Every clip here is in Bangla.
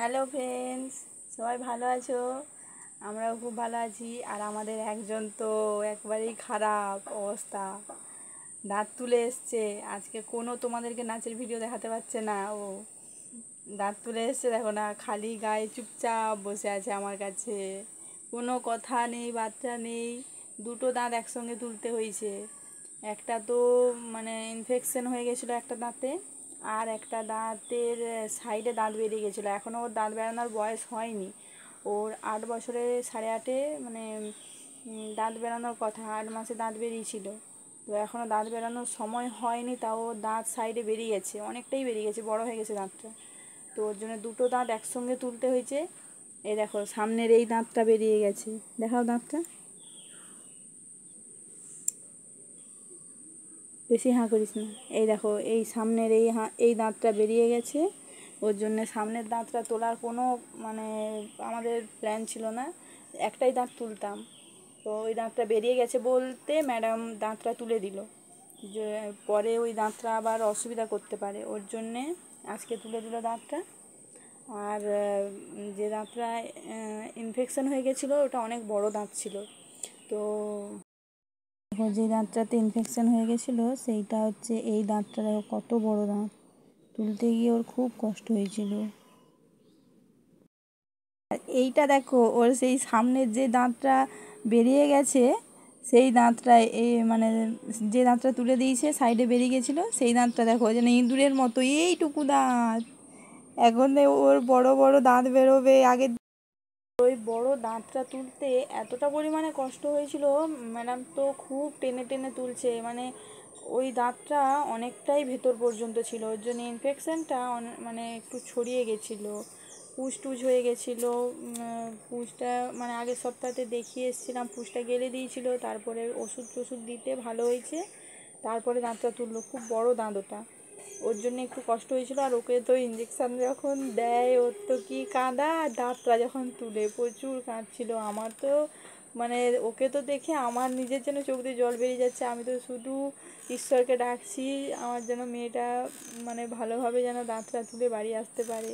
হ্যালো ফ্রেন্ডস, সবাই ভালো আছো? আমরাও খুব ভালো আছি। আর আমাদের একজন তো একবারেই খারাপ অবস্থা, দাঁত তুলে এসছে। আজকে কোনো তোমাদেরকে নাচের ভিডিও দেখাতে পারছে না। ও দাঁত তুলে এসছে, দেখো না, খালি গায়ে চুপচাপ বসে আছে আমার কাছে, কোনো কথা নেই, বাচ্চা নেই। দুটো দাঁত একসঙ্গে তুলতে হয়েছে। একটা তো মানে ইনফেকশন হয়ে গেছিলো একটা দাঁতে, আর একটা দাঁতের সাইডে দাঁত বেরিয়ে গেছিলো। এখনও ওর দাঁত বেরানোর বয়স হয়নি। ওর 8 বছরে 8.5 মানে দাঁত বেরানোর কথা, 8 মাসে দাঁত বেরিয়েছিল। তো এখনও দাঁত বেরানোর সময় হয়নি, তাও ওর দাঁত সাইডে বেরিয়ে গেছে, অনেকটাই বেরিয়ে গেছে, বড় হয়ে গেছে দাঁতটা। তো ওর জন্য দুটো দাঁত একসঙ্গে তুলতে হয়েছে। এই দেখো, সামনের এই দাঁতটা বেরিয়ে গেছে, দেখাও দাঁতটা, বেশি হাঁ করিস না। এই দেখো, এই সামনের এই দাঁতটা বেরিয়ে গেছে। ওর জন্যে সামনের দাঁতটা তোলার কোনো মানে আমাদের প্ল্যান ছিল না, একটাই দাঁত তুলতাম। তো ওই দাঁতটা বেরিয়ে গেছে বলতে ম্যাডাম দাঁতটা তুলে দিল, যে পরে ওই দাঁতটা আবার অসুবিধা করতে পারে, ওর জন্যে আজকে তুলে দিল দাঁতটা। আর যে দাঁতটা ইনফেকশন হয়ে গেছিলো ওটা অনেক বড় দাঁত ছিল। তো দেখো, যে দাঁতটাতে ইনফেকশন হয়ে গেছিলো সেইটা হচ্ছে এই দাঁতটা, দেখো কত বড় দাঁত, তুলতে গিয়ে ওর খুব কষ্ট হয়েছিল। আর এইটা দেখো, ওর সেই সামনের যে দাঁতটা বেরিয়ে গেছে, সেই দাঁতটা মানে যে দাঁতটা তুলে দিয়েছে সাইডে বেরিয়ে গেছিলো, সেই দাঁতটা দেখো যেন ইঁদুরের মতো এইটুকু দাঁত। এখন ওর বড় বড় দাঁত বেরোবে। আগে ওই বড় দাঁতটা তুলতে এতটা পরিমাণে কষ্ট হয়েছিল, ম্যাডাম তো খুব টেনে টেনে তুলছে, মানে ওই দাঁতটা অনেকটাই ভেতর পর্যন্ত ছিল, ওর জন্য ইনফেকশানটা মানে একটু ছড়িয়ে গেছিলো, পুজ টুজ হয়ে গেছিলো। পুজটা মানে আগের সপ্তাহতে দেখিয়ে এসেছিলাম, পুজটা গেলে দিয়েছিল, তারপরে ওষুধ টষুধ দিতে ভালো হয়েছে, তারপরে দাঁতটা তুললো। খুব বড় দাঁত ওটা, ওর জন্য একটু কষ্ট হয়েছিল। আর ওকে তো ইঞ্জেকশান যখন দেয় ওর তো কী কাঁদা, আর দাঁতটা যখন তুলে প্রচুর কাঁদছিল। আমার তো মানে ওকে তো দেখে আমার নিজের যেন চোখ দিয়ে জল বেরিয়ে যাচ্ছে। আমি তো শুধু ঈশ্বরকে ডাকছি আমার যেন মেয়েটা মানে ভালোভাবে যেন দাঁতটা তুলে বাড়ি আসতে পারে।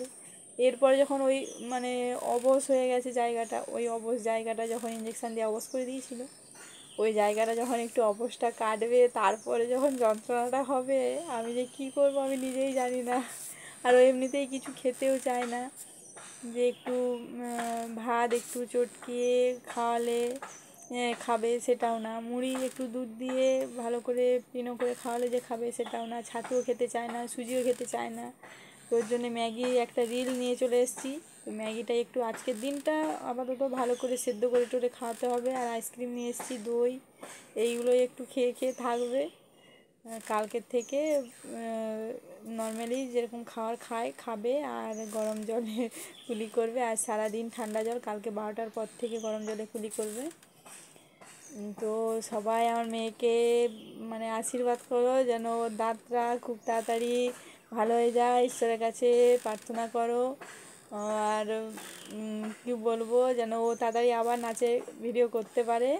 এরপরে যখন ওই মানে অবশ হয়ে গেছে জায়গাটা, ওই অবশ জায়গাটা যখন ইঞ্জেকশান দিয়ে অবশ করে দিয়েছিল, ওই জায়গাটা যখন একটু অবশটা কাটবে, তারপরে যখন যন্ত্রণাটা হবে, আমি যে কী করবো আমি নিজেই জানি না। আর ও এমনিতেই কিছু খেতেও চায় না, যে একটু ভাত একটু চটকিয়ে খাওয়ালে খাবে, সেটাও না। মুড়ি একটু দুধ দিয়ে ভালো করে পিনো করে খাওয়ালে যে খাবে, সেটাও না। ছাতুও খেতে চায় না, সুজিও খেতে চায় না। ওর জন্যে ম্যাগি একটা রিল নিয়ে চলে এসেছি। তো ম্যাগিটা একটু আজকের দিনটা আপাতত ভালো করে সেদ্ধ করে টোরে খাওয়াতে হবে। আর আইসক্রিম নিয়ে এসেছি, দই, এইগুলোই একটু খেয়ে খেয়ে থাকবে। কালকের থেকে নর্মালি যেরকম খাবার খাবে, আর গরম জলে কুলি করবে। আর সারাদিন ঠান্ডা জল, কালকে 12টার পর থেকে গরম জলে কুলি করবে। তো সবাই আমার মেয়েকে মানে আশীর্বাদ করো যেন ওর দাঁতটা খুব তাড়াতাড়ি ভালো হয়ে যায়, ঈশ্বরের কাছে প্রার্থনা করো। আর কী বলবো, যেন ও তাড়াতাড়ি আবার নাচে ভিডিও করতে পারে।